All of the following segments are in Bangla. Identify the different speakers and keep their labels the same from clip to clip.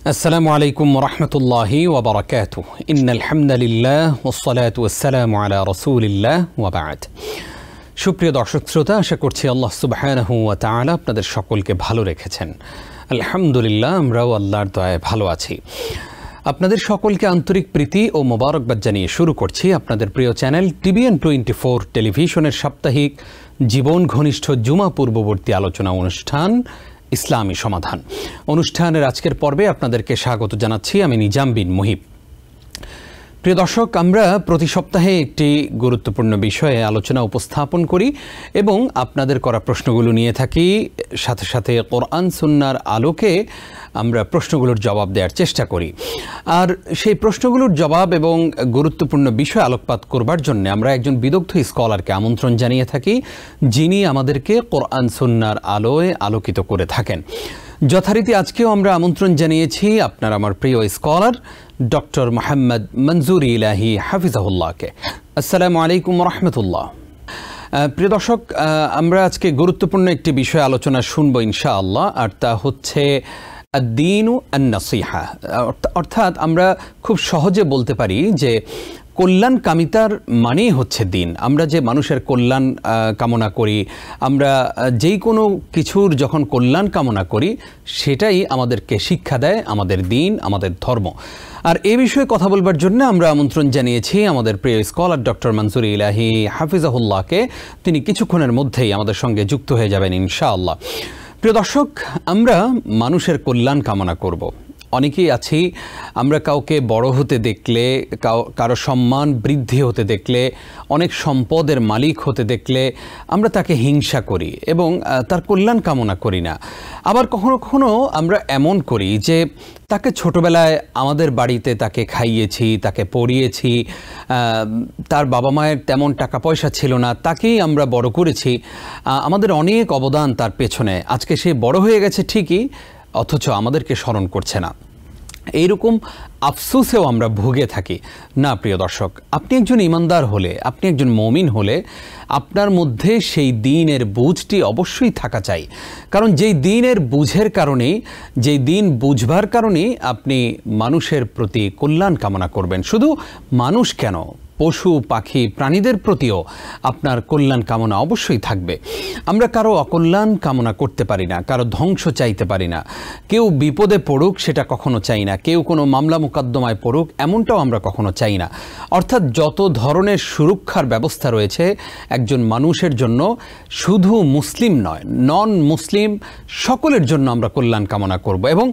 Speaker 1: السلام عليكم ورحمة الله وبركاته إن الحمد لله والصلاة والسلام على رسول الله وبعد সুপ্রিয় দর্শক শ্রোতা, আশা করছি আল্লাহ সুবহানাহু ওয়া তাআলা আপনাদের সকলকে ভালো রেখেছেন। আলহামদুলিল্লাহ, আমরাও আল্লাহর দয়ায় ভালো আছি। আপনাদের সকলকে আন্তরিক প্রীতি ও মোবারকবাদ জানিয়ে শুরু করছি আপনাদের প্রিয় চ্যানেল TBN24 টেলিভিশনের সাপ্তাহিক জীবন ঘনিষ্ঠ জুমা পূর্ববর্তী আলোচনা অনুষ্ঠান ইসলামী সমাধান। অনুষ্ঠানের আজকের পর্বে আপনাদেরকে স্বাগত জানাচ্ছি আমি নিজাম বিন মুহিব। প্রিয় দর্শক, আমরা প্রতি সপ্তাহে একটি গুরুত্বপূর্ণ বিষয়ে আলোচনা উপস্থাপন করি এবং আপনাদের করা প্রশ্নগুলো নিয়ে থাকি। সাথে সাথে কোরআন সুন্নাহর আলোকে আমরা প্রশ্নগুলোর জবাব দেওয়ার চেষ্টা করি। আর সেই প্রশ্নগুলোর জবাব এবং গুরুত্বপূর্ণ বিষয় আলোকপাত করবার জন্য আমরা একজন বিদগ্ধ স্কলারকে আমন্ত্রণ জানিয়ে থাকি, যিনি আমাদেরকে কোরআন সুন্নাহর আলোয় আলোকিত করে থাকেন। যথারীতি আজকেও আমরা আমন্ত্রণ জানিয়েছি আপনার আমার প্রিয় স্কলার ডক্টর মোহাম্মদ মনজুর ইলাহি হাফিজাহুল্লাহকে। আসসালামু আলাইকুম রহমতুল্লাহ। প্রিয় দর্শক, আমরা আজকে গুরুত্বপূর্ণ একটি বিষয় আলোচনা শুনবো ইনশাআল্লাহ, আর তা হচ্ছে আদ-দীনু আন-নাসিহা। অর্থাৎ আমরা খুব সহজে বলতে পারি যে কল্যাণকামিতার মানেই হচ্ছে দিন। আমরা যে মানুষের কল্যাণ কামনা করি, আমরা যেই কোনো কিছুর যখন কল্যাণ কামনা করি, সেটাই আমাদেরকে শিক্ষা দেয় আমাদের দিন, আমাদের ধর্ম। আর এই বিষয়ে কথা বলবার জন্য আমরা আমন্ত্রণ জানিয়েছি আমাদের প্রিয় স্কলার ডক্টর মনজুর ইলাহি হাফিজাহুল্লাহকে। তিনি কিছুক্ষণের মধ্যেই আমাদের সঙ্গে যুক্ত হয়ে যাবেন ইনশাআল্লাহ। প্রিয় দর্শক, আমরা মানুষের কল্যাণ কামনা করব। অনেকেই আছি, আমরা কাউকে বড় হতে দেখলে, কারো সম্মান বৃদ্ধি হতে দেখলে, অনেক সম্পদের মালিক হতে দেখলে আমরা তাকে হিংসা করি এবং তার কল্যাণ কামনা করি না। আবার কখনো কখনো আমরা এমন করি যে তাকে ছোটবেলায় আমাদের বাড়িতে তাকে খাইয়েছি, তাকে পড়িয়েছি, তার বাবা মায়ের তেমন টাকা পয়সা ছিল না, তাকেই আমরা বড় করেছি, আমাদের অনেক অবদান তার পেছনে। আজকে সে বড় হয়ে গেছে ঠিকই, অথচ আমাদেরকে স্মরণ করছে না। এইরকম আফসোসেও আমরা ভুগে থাকি। না প্রিয় দর্শক, আপনি একজন ইমানদার হলে, আপনি একজন মুমিন হলে আপনার মধ্যে সেই দ্বীনের বুঝটি অবশ্যই থাকা চাই। কারণ যেই দ্বীনের বুঝের কারণেই, যেই দ্বীন বুঝবার কারণেই আপনি মানুষের প্রতি কল্যাণ কামনা করবেন। শুধু মানুষ কেন, পশু পাখি প্রাণীদের প্রতিও আপনার কল্যাণ কামনা অবশ্যই থাকবে। আমরা কারো অকল্যাণ কামনা করতে পারি না, কারো ধ্বংস চাইতে পারি না। কেউ বিপদে পড়ুক সেটা কখনো চাই না, কেউ কোনো মামলা মোকদ্দমায় পড়ুক এমনটাও আমরা কখনো চাই না। অর্থাৎ যত ধরনের সুরক্ষার ব্যবস্থা রয়েছে একজন মানুষের জন্য, শুধু মুসলিম নয়, নন মুসলিম সকলের জন্য আমরা কল্যাণ কামনা করব। এবং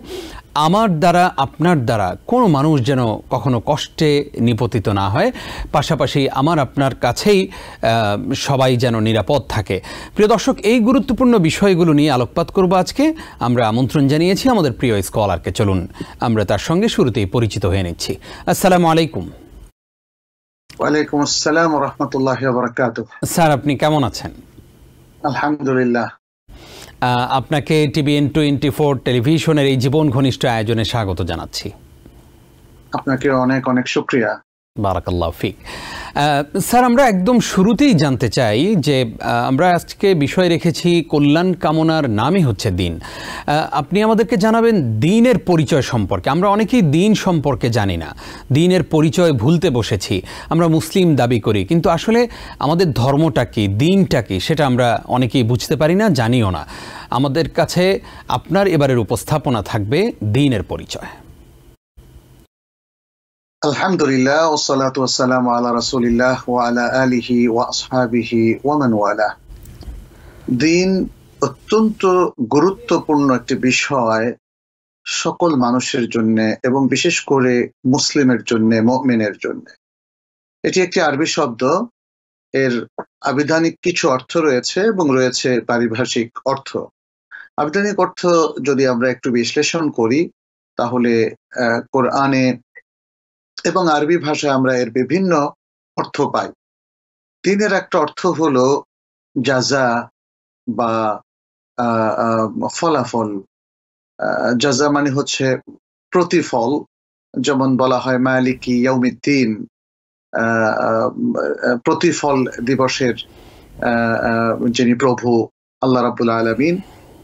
Speaker 1: আমার দ্বারা, আপনার দ্বারা কোনো মানুষ যেন কখনো কষ্টে নিপতিত না হয়, পাশাপাশি আমার আপনার কাছেই সবাই যেন নিরাপদ থাকে। প্রিয় দর্শক, এই গুরুত্বপূর্ণ বিষয়গুলো নিয়ে আলোকপাত করব আজকে। আমরা আমন্ত্রণ জানিয়েছি আমাদের প্রিয় স্কলারকে। চলুন আমরা তার সঙ্গে শুরুতেই পরিচিত হয়ে নিচ্ছি। আসসালামু আলাইকুম।
Speaker 2: ওয়ালাইকুম আসসালাম ওয়া রাহমাতুল্লাহি ওয়া বারাকাতুহু।
Speaker 1: স্যার, আপনি কেমন আছেন?
Speaker 2: আলহামদুলিল্লাহ।
Speaker 1: আপনাকে TBN24 টেলিভিশনের এই জীবন ঘনিষ্ঠ আয়োজনে স্বাগত জানাচ্ছি।
Speaker 2: আপনাকে অনেক অনেক শুকরিয়া।
Speaker 1: বারাকাল্লাহু ফিক। স্যার, আমরা একদম শুরুতেই জানতে চাই যে আমরা আজকে বিষয় রেখেছি কল্যাণ কামনার নামই হচ্ছে দিন। আপনি আমাদেরকে জানাবেন দিনের পরিচয় সম্পর্কে। আমরা অনেকেই দিন সম্পর্কে জানি না, দিনের পরিচয় ভুলতে বসেছি। আমরা মুসলিম দাবি করি, কিন্তু আসলে আমাদের ধর্মটা কি, দিনটা কি, সেটা আমরা অনেকেই বুঝতে পারি না, জানিও না। আমাদের কাছে আপনার এবারের উপস্থাপনা থাকবে দিনের পরিচয়।
Speaker 2: আলহামদুলিল্লাহ, ওয়াসসালাতু ওয়াসসালামু আলা রাসূলিল্লাহ ওয়া আলা আলিহি ওয়া আসহাবিহি ওয়া মান ওয়ালা। দিন অত্যন্ত গুরুত্বপূর্ণ একটি বিষয় সকল মানুষের জন্য এবং বিশেষ করে মুসলিমের জন্য, মুমিনের জন্য। এটি একটি আরবি শব্দ, এর আবিধানিক কিছু অর্থ রয়েছে এবং রয়েছে পারিভাষিক অর্থ। আবিধানিক অর্থ যদি আমরা একটু বিশ্লেষণ করি তাহলে কোরআনে এবং আরবি ভাষায় আমরা এর বিভিন্ন অর্থ পাই। দিনের একটা অর্থ হলো জাযা বা ফলাফল। জাযা মানে হচ্ছে প্রতিফল, যেমন বলা হয় মালিকি ইয়াউমিদ্দিন, প্রতিফল দিবসের যিনি প্রভু আল্লাহ রাব্বুল আলামিন।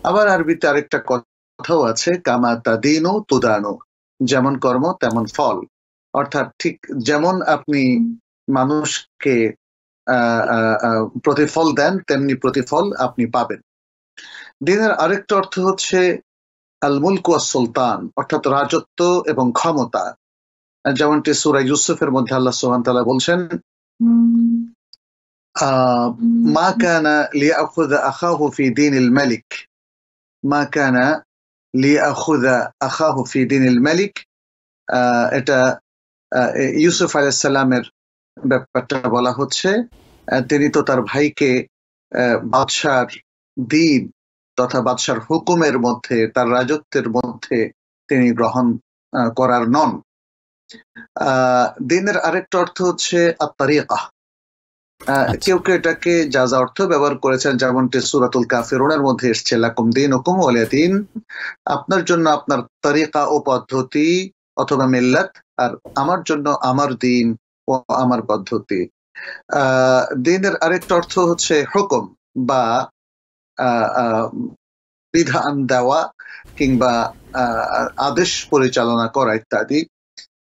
Speaker 2: আবার আরবিতে আরেকটা কথাও আছে, কামা তাদিনু তুদানু, যেমন কর্ম তেমন ফল। অর্থাৎ ঠিক যেমন আপনি মানুষকে প্রতিফল দেন তেমনি প্রতিফল আপনি পাবেন। দিনের আরেকটা অর্থ হচ্ছে আল মুলক ওয়াস সুলতান, অর্থাৎ রাজত্ব এবং ক্ষমতা। যেমনটি সূরা ইউসুফের মধ্যে আল্লাহ সুবহানাহু ওয়া তাআলা বলছেন, মা কানা লিয়াখুযা আখাহু ফি দীনিল মালিক, মা কানা লিয়াখুযা আখাহু ফি দীনিল মালিক। এটা ইউসুফ আলাইহিস সালামের ব্যাপারটা বলা হচ্ছে। তিনি তো তার ভাইকে বাদশার দিন তথা বাদশার হুকুমের মধ্যে, তার রাজত্বের মধ্যে তিনি গ্রহণ করার নন। দিনের আরেকটা অর্থ হচ্ছে আত-তারিকা। কেউ কেউ এটাকে যা যা অর্থ ব্যবহার করেছেন, যেমনটি সূরাতুল কাফিরুনের মধ্যে এসেছে লাকুম দীনুকুম ওয়ালিয়া দীন, আপনার জন্য আপনার তরিকা ও পদ্ধতি অথবা মিল্লাত, আর আমার জন্য আমার দিন ও আমার পদ্ধতি। দিনের আরেকটা অর্থ হচ্ছে হুকুম বা বিধান দেওয়া কিংবা আদেশ পরিচালনা করা ইত্যাদি।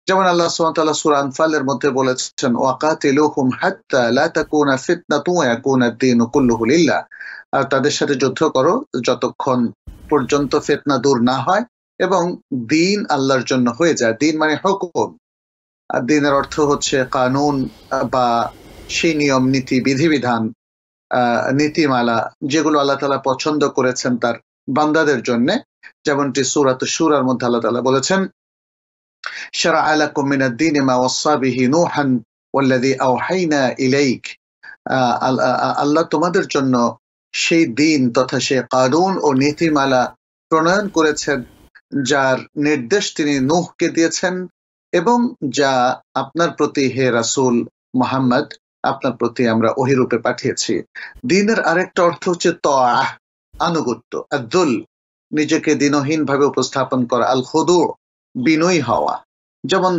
Speaker 2: যেমন আল্লাহ সুবহানাহু ওয়া তাআলা সূরা আনফালের মধ্যে বলেছেন, ওয়াকাতিলুহুম হাত্তা লা তাকুনা ফিতনাতুন ওয়া ইয়াকুনা আদ-দীনু কুল্লুহু লিল্লাহ, আর তাদের সাথে যুদ্ধ করো যতক্ষণ পর্যন্ত ফিতনা দূর না হয় এবং দিন আল্লাহর জন্য হয়ে যায়। দিন মানে হুকুম। আর দিনের অর্থ হচ্ছে কানুন বা সেই নিয়ম নীতি বিধিবিধান নীতিমালা যেগুলো আল্লাহ তাআলা পছন্দ করেছেন তার বান্দাদের জন্য। যেমনটি সূরাতুশ শূরার মধ্যে আল্লাহ তাআলা বলেছেন, শারা'a লাকুম মিনাদ দীনি মা ওয়াসসা বিহি নূহান ওয়াল্লাযী আওহাইনা ইলাইক। আল্লাহ তোমাদের জন্য সেই দিন তথা সেই কানুন ও নীতিমালা প্রণয়ন করেছেন যার নির্দেশ তিনি নূহকে দিয়েছেন এবং যা আপনার প্রতি হে রাসূল মুহাম্মদ আপনার প্রতি আমরা ওহীরূপে পাঠিয়েছি। দিনের আরেকটা অর্থ হচ্ছে তাআ, আনুগত্য, আদ-দুল, নিজেকে দিনহীন ভাবে উপস্থাপন করা, আল খুদু, বিনয়ী হওয়া। যেমন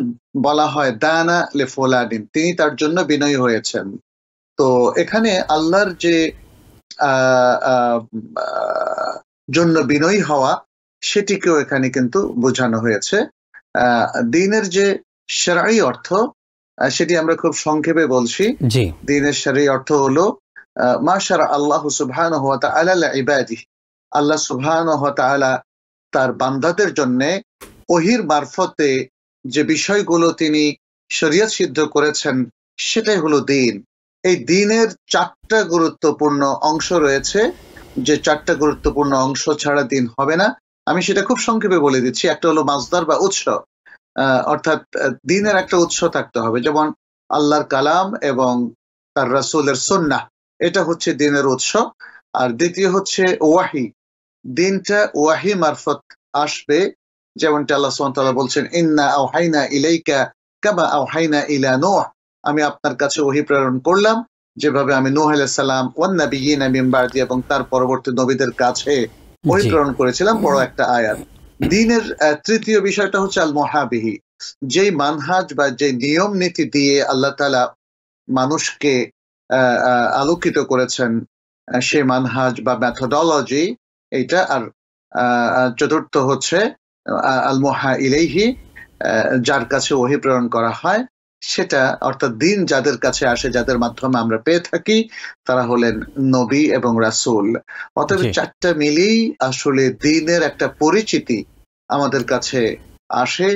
Speaker 2: বলা হয় দানা লে ফুলানিন, তিনি তার জন্য বিনয়ী হয়েছেন। তো এখানে আল্লাহর যে জন্য বিনয়ী হওয়া সেটিকেও এখানে কিন্তু বোঝানো হয়েছে। দিনের যে শরঈ অর্থ সেটি আমরা খুব সংক্ষেপে বলছি। দিনের শরঈ অর্থ হলো মা শারা আল্লাহু সুবহানাহু ওয়া তাআলা লিইবাদিহি, আল্লাহ সুবহানাহু ওয়া তাআলা তার বান্দাদের জন্য ওহীর মারফতে যে বিষয়গুলো তিনি শরীয়ত সিদ্ধ করেছেন সেটাই হলো দিন। এই দিনের 4টা গুরুত্বপূর্ণ অংশ রয়েছে, যে 4টা গুরুত্বপূর্ণ অংশ ছাড়া দিন হবে না। আমি সেটা খুব সংক্ষেপে বলে দিচ্ছি। একটা হলো মাসদার বা উৎস, অর্থাৎ দিনের একটা উৎস থাকতে হবে, যেমন আল্লাহর কালাম এবং তার রাসূলের সুন্নাহ, এটা হচ্ছে দিনের উৎস। আর দ্বিতীয় হচ্ছে ওয়াহি, দিনটা ওয়াহি মারফত আসবে, যেমনটা আল্লাহ সুবহানাহু ওয়া তাআলা বলছেন ইন্না আওহাইনা ইলাইকা কামা আওহাইনা ইলা নূহ, আমি আপনার কাছে ওহী প্রেরণ করলাম যেভাবে আমি নূহ আলাইহিস সালাম ওয়ান নাবিয়িনা মিন বাদি এবং তার পরবর্তী নবীদের কাছে ওহী প্রেরণ করেছিলাম। বড় একটা আয়াত। দিনের তৃতীয় বিষয়টা হচ্ছে আল মুহাবিহি, যেই মানহাজ বা যে নিয়ম নীতি দিয়ে আল্লাহ তাআলা মানুষকে আলোকিত করেছেন সেই মানহাজ বা মেথোডোলজি এইটা। আর চতুর্থ হচ্ছে আল মুহা ইলাইহি, যার কাছে ওহী প্রেরণ করা হয় সেটা, অর্থাৎ দিন যাদের কাছে আসে, যাদের মাধ্যমে আমরা পেয়ে থাকি, তারা হলেন নবী এবং রাসূল। অতএব 4টা মিলেই আসলে দিনের একটা পরিচিতি আমাদের কাছে আসে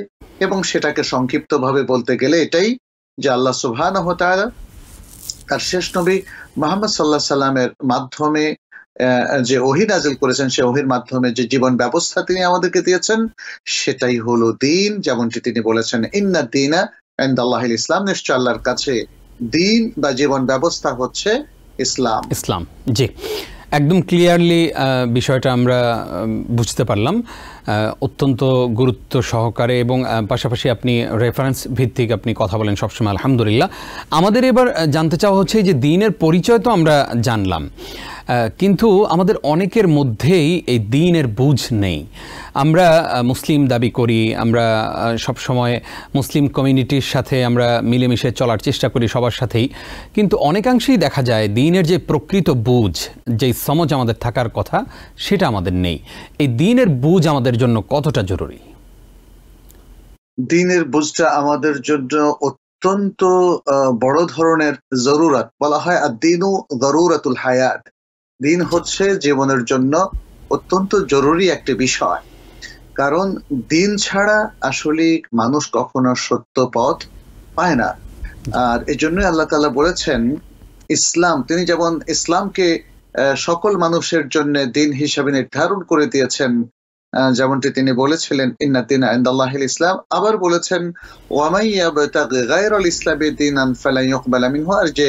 Speaker 2: এবং সেটাকে সংক্ষিপ্তভাবে বলতে গেলে এটাই যে আল্লাহ সুবহানাহু ওয়া তাআলা তার শেষ নবী মুহাম্মদ সাল্লাল্লাহু আলাইহি সাল্লামের মাধ্যমে যে ওহী নাযিল করেছেন, সেই ওহীর মাধ্যমে যে জীবন ব্যবস্থা তিনি আমাদেরকে দিয়েছেন সেটাই হলো দিন। যেমনটি তিনি বলেছেন ইন্নাদ দীনা ইনদাল্লাহিল ইসলাম, নিশ্চয় আল্লাহর কাছে দিন বা জীবন ব্যবস্থা হচ্ছে ইসলাম।
Speaker 1: ইসলাম, জি, একদম ক্লিয়ারলি বিষয়টা আমরা বুঝতে পারলাম অত্যন্ত গুরুত্ব সহকারে, এবং পাশাপাশি আপনি রেফারেন্স ভিত্তিক আপনি কথা বলেন সবসময়, আলহামদুলিল্লাহ। আমাদের এবার জানতে চাওয়া হচ্ছে যে দিনের পরিচয় তো আমরা জানলাম, কিন্তু আমাদের অনেকের মধ্যেই এই দিনের বুঝ নেই। আমরা মুসলিম দাবি করি, আমরা সব সময় মুসলিম কমিউনিটির সাথে আমরা মিলেমিশে চলার চেষ্টা করি সবার সাথেই, কিন্তু অনেকাংশেই দেখা যায় দিনের যে প্রকৃত বুঝ, যেই সমঝ আমাদের থাকার কথা সেটা আমাদের নেই। এই দিনের বুঝ আমাদের জন্য কতটা জরুরি?
Speaker 2: দিনের বুঝটা আমাদের জন্য অত্যন্ত বড় ধরনের জরুরত। বলা হয় আদ-দীনু যরুরাতুল হায়াত। দিন হচ্ছে জীবনের জন্য অত্যন্ত জরুরি একটি বিষয়। কারণ দিন ছাড়া আসলে মানুষ কখনো সত্য পথ পায় না। আর এজন্যই আল্লাহ তাআলা বলেছেন ইসলাম, তিনি যেমন ইসলামকে সকল মানুষের জন্য দিন হিসেবে নির্ধারণ করে দিয়েছেন, যেমনটি তিনি বলেছিলেন ইন্না দীনা ইনদাল্লাহিল ইসলাম। আবার বলেছেন ওয়ামান ইয়াবতাগি গায়রাল ইসলামি দীনান ফালান ইউকবালা মিনহু, আর যে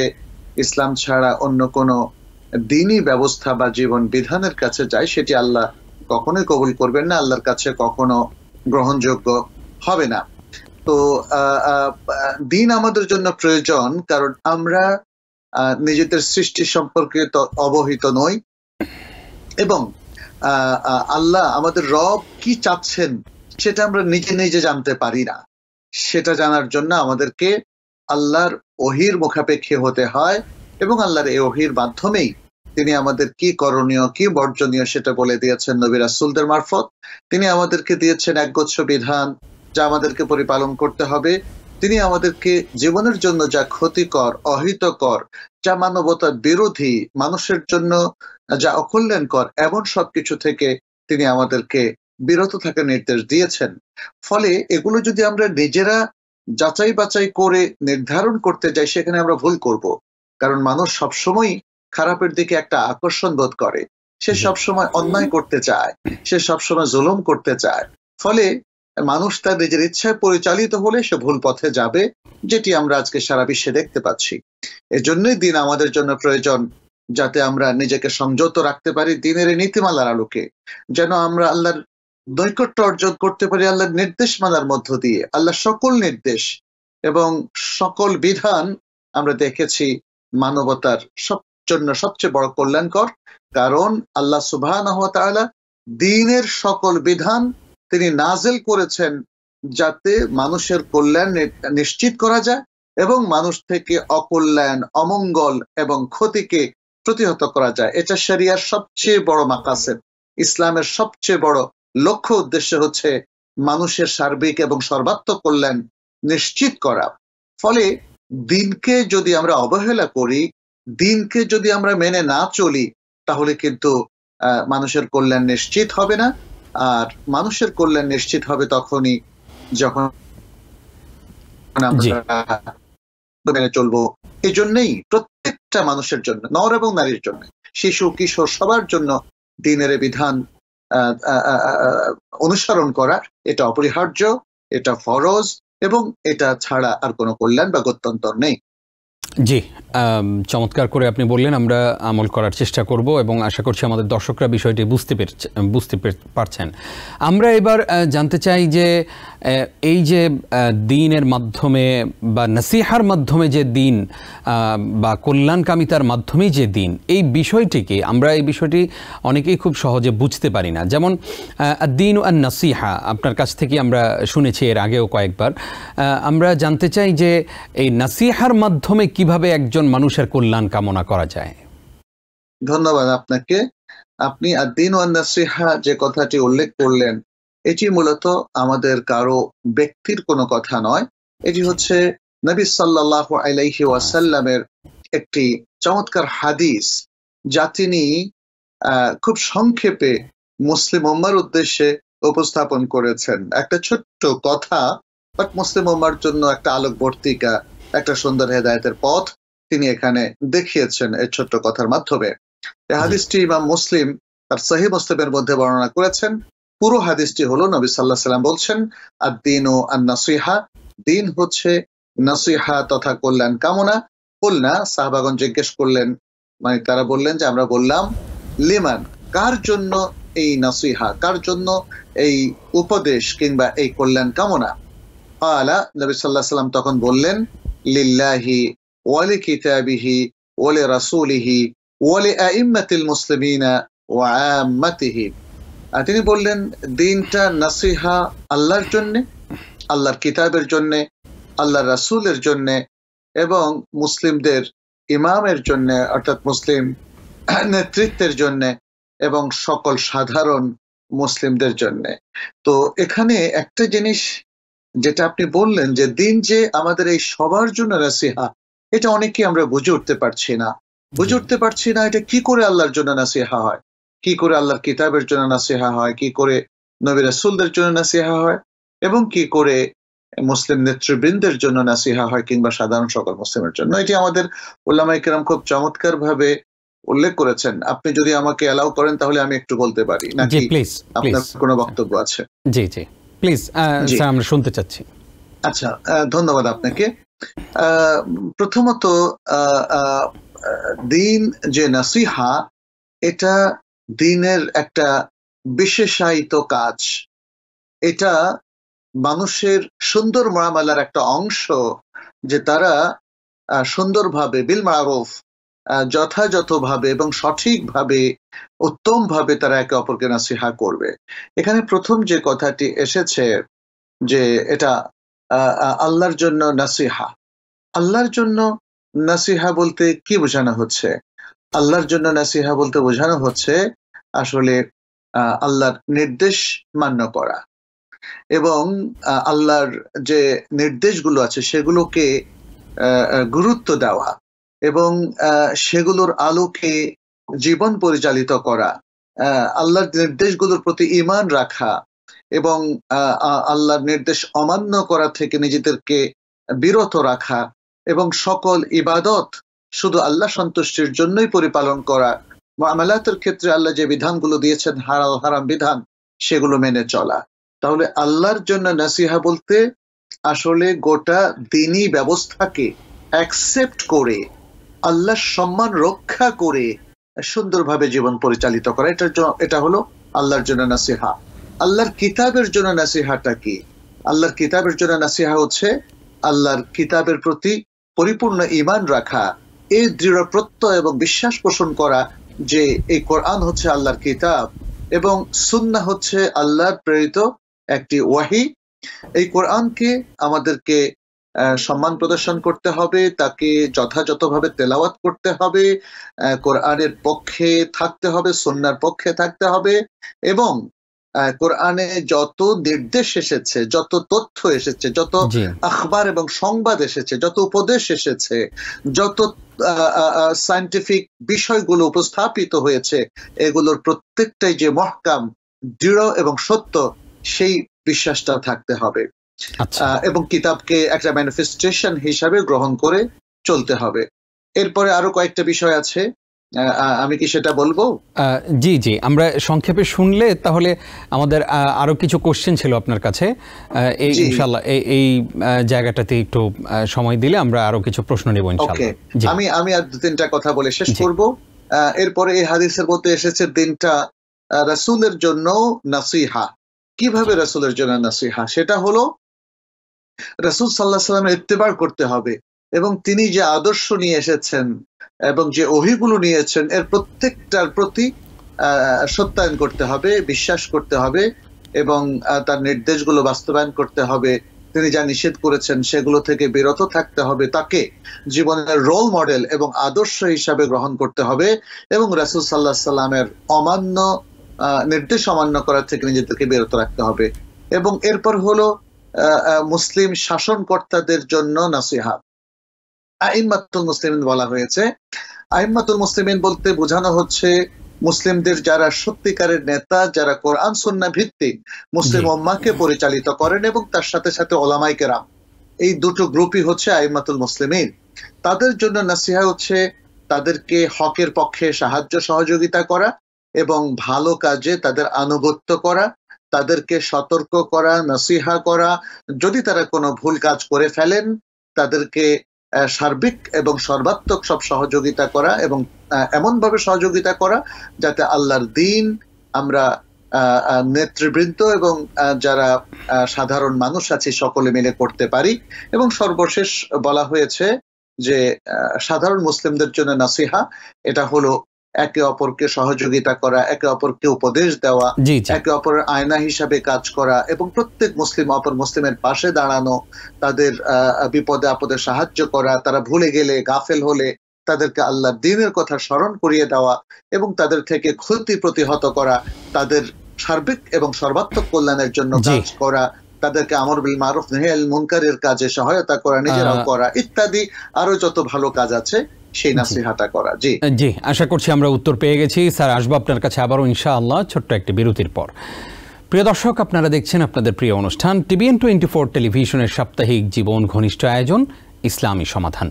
Speaker 2: ইসলাম ছাড়া অন্য কোনো দিনই ব্যবস্থা বা জীবন বিধানের কাছে যায় সেটি আল্লাহ কখনোই কবুল করবেন না, আল্লাহর কাছে কখনো গ্রহণযোগ্য হবে না। তো দিন আমাদের জন্য প্রয়োজন, কারণ আমরা নিজেদের সৃষ্টি সম্পর্কে তো অবহিত নই, এবং আল্লাহ আমাদের রব কি চাচ্ছেন সেটা আমরা নিজে নিজে জানতে পারি না। সেটা জানার জন্য আমাদেরকে আল্লাহর ওহির মুখাপেক্ষী হতে হয়, এবং আল্লাহর এই ওহির মাধ্যমেই তিনি আমাদের কি করণীয় কি বর্জনীয় সেটা বলে দিয়েছেন নবী রাসূলদের মারফত। তিনি আমাদেরকে দিয়েছেন একগুচ্ছ বিধান যা আমাদেরকে পরিপালন করতে হবে। তিনি আমাদেরকে জীবনের জন্য যা ক্ষতিকর, অহিতকর, যা মানবতার বিরোধী, মানুষের জন্য যা অকল্যাণকর, এমন সবকিছু থেকে তিনি আমাদেরকে বিরত থাকার নির্দেশ দিয়েছেন। ফলে এগুলো যদি আমরা নিজেরা যাচাই বাছাই করে নির্ধারণ করতে যাই, সেখানে আমরা ভুল করব। কারণ মানুষ সবসময় খারাপের দিকে একটা আকর্ষণ বোধ করে, সে সবসময় অন্যায় করতে চায়, সে সবসময় জুলুম করতে চায়। ফলে মানুষ তার নিজের ইচ্ছায় পরিচালিত হলে সে ভুল পথে যাবে, যেটি আমরা আজকে সারা বিশ্বে দেখতে পাচ্ছি। এজন্যই দিন আমাদের জন্য প্রয়োজন, যাতে আমরা নিজেকে সংযত রাখতে পারি দিনের এই নীতিমালার আলোকে, যেন আমরা আল্লাহর নৈকট্য অর্জন করতে পারি আল্লাহর নির্দেশ মানার মধ্য দিয়ে। আল্লাহ সকল নির্দেশ এবং সকল বিধান আমরা দেখেছি মানবতার জন্য সবচেয়ে বড় কল্যাণকর, কারণ আল্লাহ সুবহানাহু ওয়া তাআলা দ্বীনের সকল বিধান তিনি নাযিল করেছেন যাতে মানুষের কল্যাণ নিশ্চিত করা যায় এবং মানুষ থেকে অকল্যাণ, অমঙ্গল এবং ক্ষতিকে প্রতিহত করা যায়। এটা শরিয়ার সবচেয়ে বড় মাকাসেদ। ইসলামের সবচেয়ে বড় লক্ষ্য উদ্দেশ্য হচ্ছে মানুষের সার্বিক এবং সর্বাত্মক কল্যাণ নিশ্চিত করা। ফলে দিনকে যদি আমরা অবহেলা করি, দিনকে যদি আমরা মেনে না চলি, তাহলে কিন্তু মানুষের কল্যাণ নিশ্চিত হবে না। আর মানুষের কল্যাণ নিশ্চিত হবে তখনই যখন আমরা মেনে চলবো। এই জন্যই প্রত্যেকটা মানুষের জন্য, নর এবং নারীর জন্য, শিশু কিশোর সবার জন্য দিনের বিধান অনুসরণ করা এটা অপরিহার্য, এটা ফরজ, এবং এটা ছাড়া আর কোনো কল্যাণ বা গত্যন্তর নেই।
Speaker 1: জি, চমৎকার করে আপনি বললেন, আমরা আমল করার চেষ্টা করব এবং আশা করছি আমাদের দর্শকরা বিষয়টি বুঝতে পারছেন। আমরা এবার জানতে চাই যে এই যে দ্বীনের মাধ্যমে বা নসিহার মাধ্যমে যে দ্বীন বা কল্যাণকামিতার মাধ্যমেই যে দ্বীন, এই বিষয়টিকে আমরা এই বিষয়টি অনেকেই খুব সহজে বুঝতে পারি না। যেমন দ্বীন আন নসিহা আপনার কাছ থেকে আমরা শুনেছি এর আগেও কয়েকবার। আমরা জানতে চাই যে এই নসিহার মাধ্যমে কিভাবে একজন মানুষের কল্যাণ কামনা করা যায়।
Speaker 2: ধন্যবাদ আপনাকে। আপনি আদ-দীন ওয়ান নাসিহা যে কথাটি উল্লেখ করলেন, এটি মূলত আমাদের কারো ব্যক্তির কোনো কথা নয়। এটি হচ্ছে নবী সাল্লাল্লাহু আলাইহি ওয়াসাল্লামের একটি চমৎকার হাদিস, যা তিনি খুব সংক্ষেপে মুসলিম উম্মার উদ্দেশ্যে উপস্থাপন করেছেন। একটা ছোট্ট কথা, বাট মুসলিম উম্মার জন্য একটা আলোকবর্তিকা, একটা সুন্দর হেদায়েতের পথ তিনি এখানে দেখিয়েছেন এই ছোট্ট কথার মাধ্যমে। এই হাদিসটি ইমাম মুসলিম তার সহিহ মুসলিমের মধ্যে বর্ণনা করেছেন। পুরো হাদিসটি হলো নবী সাল্লাল্লাহু আলাইহি ওয়াসাল্লাম বলছেন আদ-দীনু আন-নাসিহা, দিন হচ্ছে নসিহা তথা কল্যাণ কামনা। কুলনা, সাহাবাগণ জিজ্ঞেস করলেন, মানে তারা বললেন যে আমরা বললাম, লিমান, কার জন্য এই নসিহা, কার জন্য এই উপদেশ কিংবা এই কল্যাণ কামনা? ক্বালা, নবী সাল্লাল্লাহু আলাইহি ওয়াসাল্লাম তখন বললেন, লিল্লাহি ওয়া লিকিতাবিহি ওয়া লিরাসূলিহি ওয়া লিআইম্মাতিল মুসলিমিনা ওয়া আম্মাতিহি। তিনি বললেন দিনটা নসিহা আল্লাহর জন্য, আল্লাহর কিতাবের জন্য, আল্লাহর রাসূলের জন্য এবং মুসলিমদের ইমামের জন্য, অর্থাৎ মুসলিম নেতৃত্বের জন্য এবং সকল সাধারণ মুসলিমদের জন্য। তো এখানে একটা জিনিস যেটা আপনি বললেন যে দিন যে আমাদের এই সবার জন্য নাসিহা, এটা অনেকে আমরা বুঝে উঠতে পারছি না। বুঝে উঠতে পারছি না এটা কি করে আল্লাহর জন্য নাসিহা হয়, কি করে আল্লাহর কিতাবের জন্য নাসিহা হয়, কি করে নবী রাসূলদের জন্য নাসিহা হয়, এবং কি করে মুসলিম নেতৃবৃন্দের জন্য নাসিহা হয়, কিংবা সাধারণ সকল মুসলিমের জন্য। এটি আমাদের উলামায়ে কেরাম খুব চমৎকার ভাবে উল্লেখ করেছেন। আপনি যদি আমাকে অ্যালাউ করেন তাহলে আমি একটু বলতে পারি, নাকি আপনার কোনো বক্তব্য আছে?
Speaker 1: জি জি প্লিজ স্যার, আমরা শুনতে চাচ্ছি।
Speaker 2: আচ্ছা, ধন্যবাদ আপনাকে। প্রথমত দিন যে নাসিহা, এটা দিনের একটা বিশেষায়িত কাজ। এটা মানুষের সুন্দর মুআমালার একটা অংশ, যে তারা সুন্দরভাবে বিল মারুফ, যথাযথভাবে এবং সঠিকভাবে, উত্তমভাবে তারা একে অপরকে নাসিহা করবে। এখানে প্রথম যে কথাটি এসেছে যে এটা আল্লাহর জন্য নাসিহা। আল্লাহর জন্য নাসিহা বলতে কি বোঝানো হচ্ছে? আল্লাহর জন্য নাসিহা বলতে বোঝানো হচ্ছে আসলে আল্লাহর নির্দেশ মান্য করা, এবং আল্লাহর যে নির্দেশগুলো আছে সেগুলোকে গুরুত্ব দেওয়া, এবং সেগুলোর আলোকে জীবন পরিচালিত করা, আল্লাহর নির্দেশগুলোর প্রতি ঈমান রাখা, এবং আল্লাহর নির্দেশ অমান্য করা থেকে নিজেদেরকে বিরত রাখা, এবং সকল ইবাদত শুধু আল্লাহ সন্তুষ্টির জন্যই পরিপালন করা। মুআমালাতের ক্ষেত্রে আল্লাহ যে বিধানগুলো দিয়েছেন, হালাল হারাম বিধান, সেগুলো মেনে চলা। তাহলে আল্লাহর জন্য নাসিহা বলতে আসলে গোটা দ্বীনি ব্যবস্থাকে অ্যাকসেপ্ট করে, আল্লাহর সম্মান রক্ষা করে সুন্দরভাবে জীবন পরিচালিত করা, এটা হলো আল্লাহর জন্য নাসিহা। আল্লাহর কিতাবের জন্য নাসিহাটা কি? আল্লাহর কিতাবের জন্য নাসিহা হচ্ছে আল্লাহর কিতাবের প্রতি পরিপূর্ণ ঈমান রাখা, এই দৃঢ় প্রত্যয় এবং বিশ্বাস পোষণ করা যে এই কোরআন হচ্ছে আল্লাহর কিতাব এবং সুন্নাহ হচ্ছে আল্লাহর প্রেরিত একটি ওয়াহি। এই কোরআনকে আমাদেরকে সম্মান প্রদর্শন করতে হবে, তাকে যথাযথভাবে তেলাওয়াত করতে হবে, কোরআনের পক্ষে থাকতে হবে, সুন্নাহর পক্ষে থাকতে হবে, এবং কোরআনে যত নির্দেশ এসেছে, যত তথ্য এসেছে, যত আখবার এবং সংবাদ এসেছে, যত উপদেশ এসেছে, যত সায়েন্টিফিক বিষয়গুলো উপস্থাপিত হয়েছে, এগুলোর প্রত্যেকটাই যে মহকাম, দৃঢ় এবং সত্য, সেই বিশ্বাসটা থাকতে হবে। এবং কিতাবকে একটা ম্যানিফেস্টেশন হিসাবে গ্রহণ করে চলতে হবে। এরপরে আরো কয়েকটা বিষয় আছে, আমি কি সেটা বলবো?
Speaker 1: জি জি, আমরা সংক্ষেপে শুনলে তাহলে আমাদের আরো কিছু কোশ্চেন ছিল আপনার কাছে, ইনশাআল্লাহ এই জায়গাটাতে একটু সময় দিলে আমরা আরো কিছু প্রশ্ন নেব ইনশাআল্লাহ।
Speaker 2: আমি আর দু তিনটা কথা বলে শেষ করব। এরপরে এই হাদিসের মধ্যে এসেছে দিনটা রাসূলের জন্য নাসিহা। কিভাবে রাসূলের জন্য নাসিহা? সেটা হলো রাসূল সাল্লাল্লাহু আলাইহি ওয়াসাল্লামের ইত্তেবা করতে হবে, এবং তিনি যে আদর্শ নিয়ে এসেছেন এবং যে ওহীগুলো নিয়েছেন, এর প্রত্যেকটার প্রতি সত্যায়ন করতে হবে, বিশ্বাস করতে হবে, এবং তার নির্দেশগুলো বাস্তবায়ন করতে হবে। তিনি যা নিষেধ করেছেন সেগুলো থেকে বিরত থাকতে হবে, তাকে জীবনের রোল মডেল এবং আদর্শ হিসাবে গ্রহণ করতে হবে, এবং রাসূল সাল্লাল্লাহু আলাইহি ওয়াসাল্লামের অমান্য নির্দেশ অমান্য করার থেকে নিজেদেরকে বিরত রাখতে হবে। এবং এরপর হলো মুসলিম শাসনকর্তাদের জন্য নাসিহা। আইম্মাতুল মুসলিমিন বলা হয়েছে। আইম্মাতুল মুসলিমিন বলতে বোঝানো হচ্ছে মুসলিমদের যারা সত্যিকারের নেতা, যারা কোরআন সুন্নাহ ভিত্তিক মুসলিম উম্মাহকে পরিচালিত করেন, এবং তার সাথে সাথে উলামায়ে কেরাম, এই দুটো গ্রুপই হচ্ছে আইম্মাতুল মুসলিমিন। তাদের জন্য নাসিহা হচ্ছে তাদেরকে হকের পক্ষে সাহায্য সহযোগিতা করা, এবং ভালো কাজে তাদের আনুগত্য করা, তাদেরকে সতর্ক করা, নাসিহা করা, যদি তারা কোনো ভুল কাজ করে ফেলেন তাদেরকে সার্বিক এবং সর্বাত্মক সব সহযোগিতা করা, এবং এমনভাবে সহযোগিতা করা যাতে আল্লাহর দ্বীন আমরা নেতৃবৃন্দ এবং যারা সাধারণ মানুষ আছে সকলে মিলে করতে পারি। এবং সর্বশেষ বলা হয়েছে যে সাধারণ মুসলিমদের জন্য নাসিহা এটা হলো একে অপরকে সহযোগিতা করা, একে অপরকে উপদেশ দেওয়া, একে অপরের আয়না হিসাবে কাজ করা, এবং প্রত্যেক মুসলিম অপর মুসলিমের পাশে দাঁড়ানো, তাদের বিপদে আপদে সাহায্য করা, তারা ভুলে গেলে, গাফেল হলে তাদেরকে আল্লাহর দ্বীনের কথা স্মরণ করিয়ে দেওয়া, এবং তাদের থেকে ক্ষতি প্রতিহত করা, তাদের সার্বিক এবং সর্বাত্মক কল্যাণের জন্য কাজ করা, তাদেরকে আমর বিল মারুফ নাহি আনিল মুনকারের কাজে সহায়তা করা, নিজেরাও করা ইত্যাদি আরো যত ভালো কাজ আছে সেই নাসিহাটা করা। জি
Speaker 1: জি, আশা করছি আমরা উত্তর পেয়ে গেছি। স্যার, আসবো আপনার কাছে আবারও ইনশাআল্লাহ ছোট্ট একটি বিরতির পর। প্রিয় দর্শক, আপনারা দেখছেন আপনাদের প্রিয় অনুষ্ঠান TVN 24 টেলিভিশনের সাপ্তাহিক জীবন ঘনিষ্ঠ আয়োজন ইসলামী সমাধান।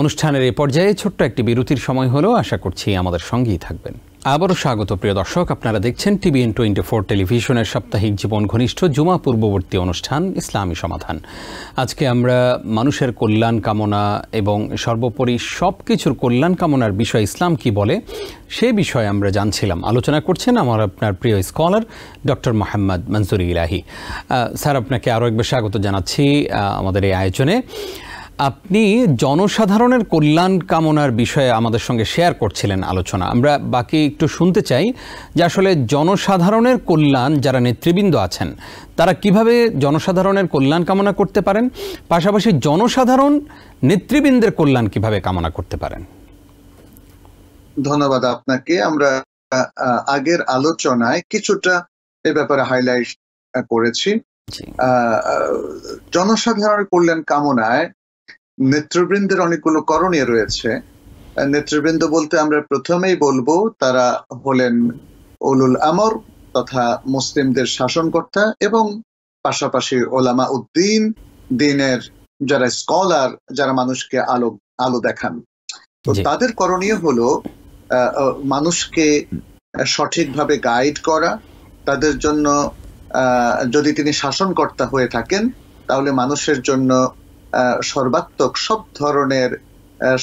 Speaker 1: অনুষ্ঠানের এই পর্যায়ে ছোট্ট একটি বিরতির সময় হলো, আশা করছি আমাদের সঙ্গেই থাকবেন। আবারও স্বাগত প্রিয় দর্শক, আপনারা দেখছেন TVN 24 টেলিভিশনের সাপ্তাহিক জীবন ঘনিষ্ঠ জুমা পূর্ববর্তী অনুষ্ঠান ইসলামী সমাধান। আজকে আমরা মানুষের কল্যাণ কামনা এবং সর্বোপরি সব কিছুর কল্যাণ কামনার বিষয় ইসলাম কি বলে সে বিষয়ে আমরা জানছিলাম। আলোচনা করছেন আমার আপনার প্রিয় স্কলার ডক্টর মোহাম্মদ মনজুর ইলাহি। স্যার, আপনাকে আরও একবার স্বাগত জানাচ্ছি আমাদের এই আয়োজনে। আপনি জনসাধারণের কল্যাণ কামনার বিষয়ে আমাদের সঙ্গে শেয়ার করছিলেন আলোচনা। আমরা বাকি একটু শুনতে চাই যে আসলে জনসাধারণের কল্যাণ, যারা নেতৃবৃন্দ আছেন তারা কিভাবে জনসাধারণের কল্যাণ কামনা করতে পারেন, পাশাপাশি জনসাধারণ নেতৃবৃন্দের কল্যাণ কিভাবে কামনা করতে পারেন।
Speaker 2: ধন্যবাদ আপনাকে। আমরা আগের আলোচনায় কিছুটা এ ব্যাপারে হাইলাইট করেছি। জনসাধারণের কল্যাণ কামনায় নেতৃবৃন্দের অনেকগুলো করণীয় রয়েছে। নেতৃবৃন্দ বলতে আমরা প্রথমেই বলবো তারা হলেন উলুল আমর তথা মুসলিমদের শাসনকর্তা এবং পাশাপাশি ওলামা উদ্দিন, দিনের যারা স্কলার, যারা মানুষকে আলো দেখান। তো তাদের করণীয় হলো মানুষকে সঠিকভাবে গাইড করা। তাদের জন্য যদি তিনি শাসনকর্তা হয়ে থাকেন তাহলে মানুষের জন্য সর্বাত্মক সব ধরনের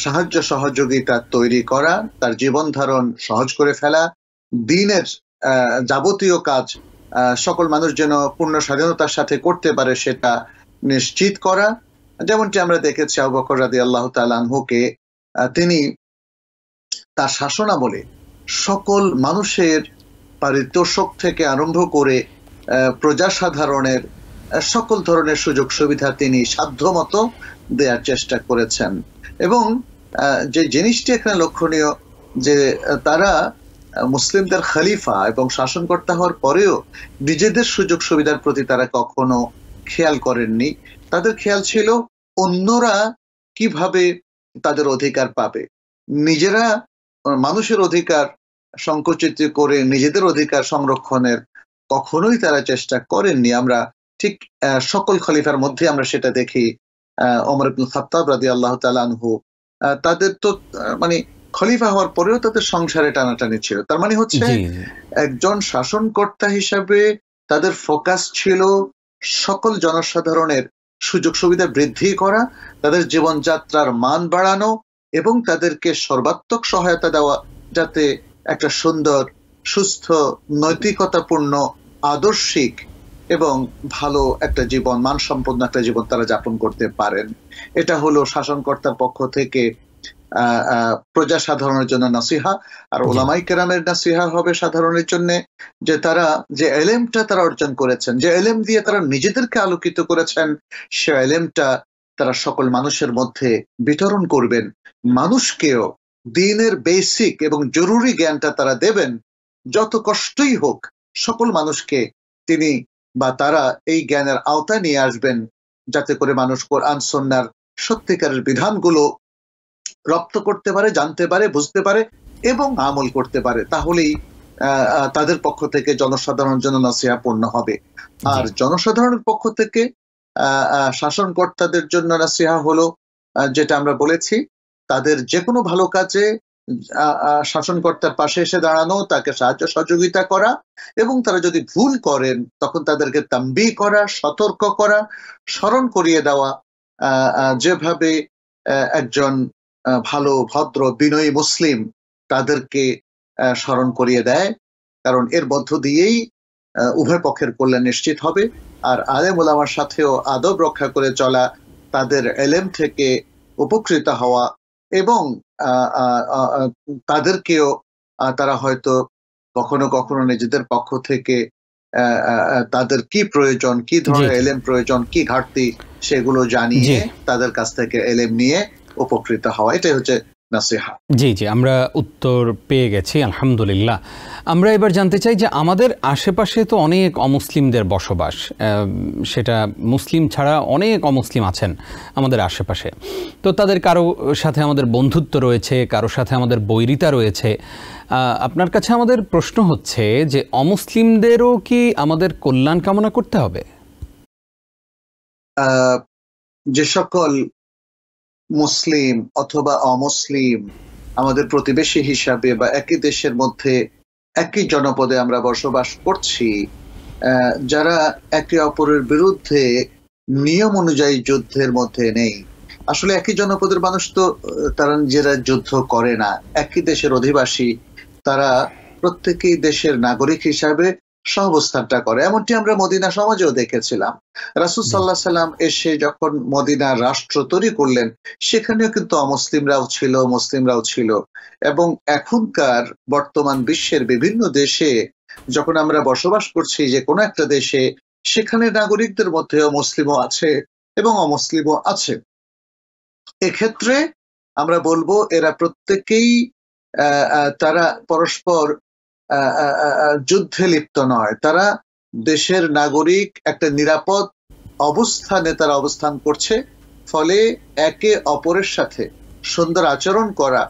Speaker 2: সাহায্য সহযোগিতা তৈরি করা, তার জীবন ধারণ সহজ করে ফেলা, দিনের যাবতীয় কাজ সকল মানুষ যেন পূর্ণ স্বাধীনতার সাথে করতে পারে সেটা নিশ্চিত করা। যেমনটি আমরা দেখেছি আবু বকর রাদিয়াল্লাহু তাআলা আনহুকে, তিনি তার শাসনামলে সকল মানুষের পারিতোষিক থেকে আরম্ভ করে প্রজাসাধারণের সকল ধরনের সুযোগ সুবিধা তিনি সাধ্যমতো দেওয়ার চেষ্টা করেছেন। এবং যে জিনিসটি এখানে লক্ষণীয় যে তারা মুসলিমদের খলিফা এবং শাসনকর্তা হওয়ার পরেও নিজেদের সুযোগ সুবিধার প্রতি তারা কখনো খেয়াল করেননি। তাদের খেয়াল ছিল অন্যরা কিভাবে তাদের অধিকার পাবে। নিজেরা মানুষের অধিকার সংকুচিত করে নিজেদের অধিকার সংরক্ষণের কখনোই তারা চেষ্টা করেননি। আমরা ঠিক সকল খলিফার মধ্যে আমরা সেটা দেখি। ওমর ইবনুল খাত্তাব রাদিয়াল্লাহু তাআলা আনহু, তাদের তো মানে খলিফা হওয়ার পরেও তাদের সংসারে টানাটানি ছিল। তার মানে হচ্ছে একজন শাসনকর্তা হিসাবে তাদের ফোকাস ছিল সকল জনসাধারণের সুযোগ সুবিধা বৃদ্ধি করা, তাদের জীবনযাত্রার মান বাড়ানো এবং তাদেরকে সর্বাত্মক সহায়তা দেওয়া, যাতে একটা সুন্দর, সুস্থ, নৈতিকতাপূর্ণ, আদর্শিক এবং ভালো একটা জীবন, মানসম্পন্ন একটা জীবন তারা যাপন করতে পারেন। এটা হলো শাসনকর্তার পক্ষ থেকে প্রজা সাধারণের জন্য নাসিহা। আর ওলামায়ে কেরামের নাসিহা হবে সাধারণের জন্য যে তারা যে এলেমটা তারা অর্জন করেছেন, যে এলেম দিয়ে তারা নিজেদেরকে আলোকিত করেছেন, সে এলেমটা তারা সকল মানুষের মধ্যে বিতরণ করবেন। মানুষকেও দ্বীনের বেসিক এবং জরুরি জ্ঞানটা তারা দেবেন। যত কষ্টই হোক সকল মানুষকে তিনি বা তারা এই জ্ঞানের আওতায় নিয়ে আসবেন, যাতে করে মানুষ কোরআন সুন্নাহর সত্যিকারের বিধানগুলো রপ্ত করতে পারে, জানতে পারে, বুঝতে পারে এবং আমল করতে পারে। তাহলেই তাদের পক্ষ থেকে জনসাধারণের জন্য নসিহা পূর্ণ হবে। আর জনসাধারণের পক্ষ থেকে শাসনকর্তাদের জন্য নসিহা হলো যেটা আমরা বলেছি, তাদের যে কোনো ভালো কাজে শাসনকর্তার পাশে এসে দাঁড়ানো, তাকে সাহায্য সহযোগিতা করা এবং তারা যদি ভুল করেন তখন তাদেরকে তাম্বিহ করা, সতর্ক করা, স্মরণ করিয়ে দেওয়া, যেভাবে একজন ভালো, ভদ্র, বিনয়ী মুসলিম তাদেরকে স্মরণ করিয়ে দেয়। কারণ এর মধ্য দিয়েই উভয় পক্ষের কল্যাণ নিশ্চিত হবে। আর আলেম ওলামার সাথেও আদব রক্ষা করে চলা, তাদের এলেম থেকে উপকৃত হওয়া এবং তাদেরকেও তারা হয়তো কখনো কখনো নিজেদের পক্ষ থেকে তাদের কি প্রয়োজন, কি ধরনের এলেম প্রয়োজন, কি ঘাটতি, সেগুলো জানিয়ে তাদের কাছ থেকে এলেম নিয়ে উপকৃত হওয়া। এটাই হচ্ছে নাসিহা।
Speaker 1: জি জি, আমরা উত্তর পেয়ে গেছি আলহামদুলিল্লাহ। আমরা এবার জানতে চাই যে আমাদের আশেপাশে তো অনেক অমুসলিমদের বসবাস, সেটা মুসলিম ছাড়া অনেক অমুসলিম আছেন আমাদের আশেপাশে। তো তাদের কারো সাথে আমাদের বন্ধুত্ব রয়েছে, কারো সাথে আমাদের বৈরিতা রয়েছে। আপনার কাছে আমাদের প্রশ্ন হচ্ছে যে অমুসলিমদেরও কি আমাদের কল্যাণ কামনা করতে হবে?
Speaker 2: যে সকল মুসলিম অথবা অমুসলিম আমাদের প্রতিবেশী হিসাবে বা একই দেশের মধ্যে একই জনপদে আমরা বসবাস করছি, যারা একে অপরের বিরুদ্ধে নিয়ম অনুযায়ী যুদ্ধের মধ্যে নেই। আসলে একই জনপদের মানুষ তো তারা নিজেরা যুদ্ধ করে না, একই দেশের অধিবাসী, তারা প্রত্যেকেই দেশের নাগরিক হিসাবে সহাবস্থানটা করে। এমনটি আমরা মদিনা সমাজেও দেখেছিলাম। রাসূল সাল্লাল্লাহু আলাইহি সাল্লাম এসে যখন মদিনা রাষ্ট্র তৈরি করলেন, সেখানেও কিন্তু অমুসলিমরাও ছিল, মুসলিমরাও ছিল। এবং এখনকার বর্তমান বিশ্বের বিভিন্ন দেশে যখন আমরা বসবাস করছি, যে কোনো একটা দেশে, সেখানে নাগরিকদের মধ্যেও মুসলিমও আছে এবং অমুসলিমও আছে। এক্ষেত্রে আমরা বলবো এরা প্রত্যেকেই তারা পরস্পর যুদ্ধে লিপ্ত নয়, তারা দেশের নাগরিক, একটা নিরাপদ অবস্থানে তারা অবস্থান করছে। ফলে একে অপরের সাথে সুন্দর আচরণ করা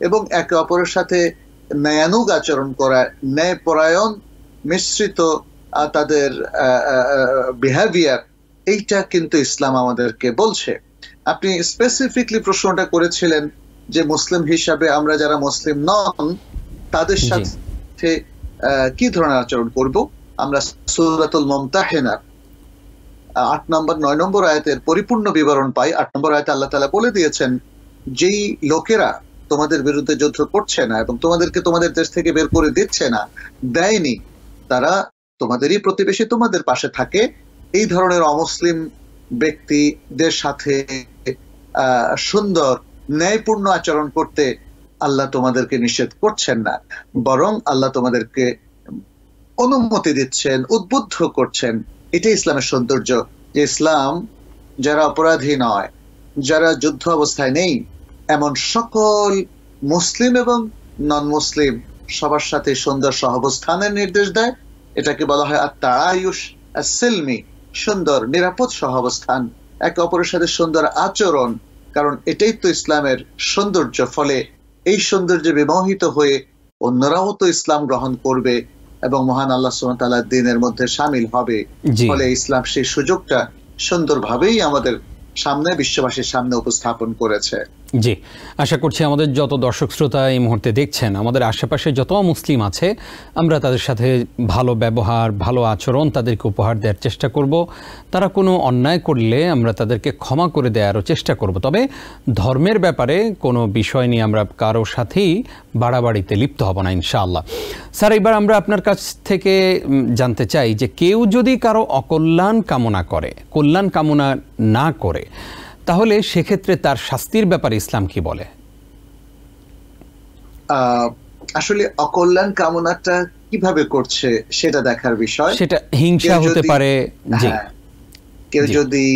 Speaker 2: এবং একে অপরের সাথে ন্যায়ানুগ আচরণ করা, ন্যায়পরায়ণ মিশ্রিত তাদের বিহেভিয়ার, এইটা কিন্তু ইসলাম আমাদেরকে বলছে। আপনি স্পেসিফিকলি প্রশ্নটা করেছিলেন যে মুসলিম হিসাবে আমরা যারা মুসলিম নন তাদের সাথে কি ধরনের আচরণ করব। আমরা সূরাতুল মুমতাহিনা 8 নম্বর 9 নম্বর আয়াতের পরিপূর্ণ বিবরণ পাই। 8 নম্বর আয়াতে আল্লাহ তাআলা বলে দিয়েছেন, যেই লোকেরা তোমাদের বিরুদ্ধে যুদ্ধ করছে না এবং তোমাদেরকে তোমাদের দেশ থেকে বের করে দিচ্ছে না, দেয়নি, তারা তোমাদেরই প্রতিবেশী, তোমাদের পাশে থাকে। এই ধরনের অমুসলিম ব্যক্তিদের সাথে সুন্দর ন্যায়পূর্ণ আচরণ করতে আল্লাহ তোমাদেরকে নিষেধ করছেন না, বরং আল্লাহ তোমাদেরকে অনুমতি দিচ্ছেন, উদ্বুদ্ধ করছেন। এটাই ইসলামের সৌন্দর্য, যে ইসলাম যারা অপরাধী নয়, যারা যুদ্ধ অবস্থায় নেই, এমন সকল মুসলিম এবং নন মুসলিম সবার সাথে সুন্দর সহাবস্থানের নির্দেশ দেয়। এটাকে বলা হয় আত-তাআয়ুশ আস-সিলমি, সুন্দর নিরাপদ সহাবস্থান, একে অপরের সাথে সুন্দর আচরণ। কারণ এটাই তো ইসলামের সৌন্দর্য। ফলে এই সৌন্দর্যে বিমোহিত হয়ে অন্যরাও তো ইসলাম গ্রহণ করবে এবং মহান আল্লাহ সুবহানাহু ওয়া তাআলার দ্বীনের মধ্যে শামিল হবে। ফলে ইসলাম সেই সুযোগটা সুন্দরভাবেই আমাদের সামনে, বিশ্ববাসীর সামনে উপস্থাপন করেছে।
Speaker 1: জি, আশা করছি আমাদের যত দর্শক শ্রোতা এই মুহূর্তে দেখছেন, আমাদের আশেপাশে যত মুসলিম আছে, আমরা তাদের সাথে ভালো ব্যবহার, ভালো আচরণ তাদেরকে উপহার দেওয়ার চেষ্টা করব। তারা কোনো অন্যায় করলে আমরা তাদেরকে ক্ষমা করে দেওয়ারও চেষ্টা করব। তবে ধর্মের ব্যাপারে কোনো বিষয় নিয়ে আমরা কারো সাথেই বাড়াবাড়িতে লিপ্ত হব না ইনশাআল্লাহ। স্যার, এবার আমরা আপনার কাছ থেকে জানতে চাই যে কেউ যদি কারো অকল্যাণ কামনা করে, কল্যাণ কামনা না করে, তাহলে সেক্ষেত্রে তার শাস্তির ব্যাপারে ইসলাম কি বলে?
Speaker 2: আসলে অকল্যাণ কামনাটা কিভাবে করছে সেটা দেখার বিষয়।
Speaker 1: সেটা হিংসা হতে পারে।
Speaker 2: কেউ যদি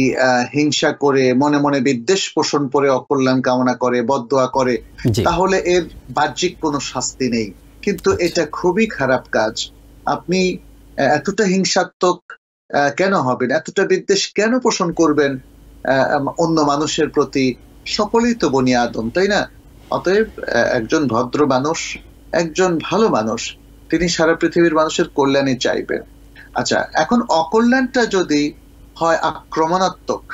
Speaker 2: হিংসা করে, মনে মনে বিদ্বেষ পোষণ করে অকল্যাণ কামনা করে, বদদোয়া করে, তাহলে এর বাহ্যিক কোনো শাস্তি নেই। কিন্তু এটা খুবই খারাপ কাজ। আপনি এতটা হিংসাত্মক কেন হবেন? এতটা বিদ্বেষ কেন পোষণ করবেন অন্য মানুষের প্রতি? সকলেই তো বনি আদম, তাই না? অতএব একজন ভদ্র মানুষ, একজন ভালো মানুষ, তিনি সারা পৃথিবীর মানুষের কল্যাণই চাইবেন। আচ্ছা, এখন অকল্যাণটা যদি হয় আক্রমণাত্মক,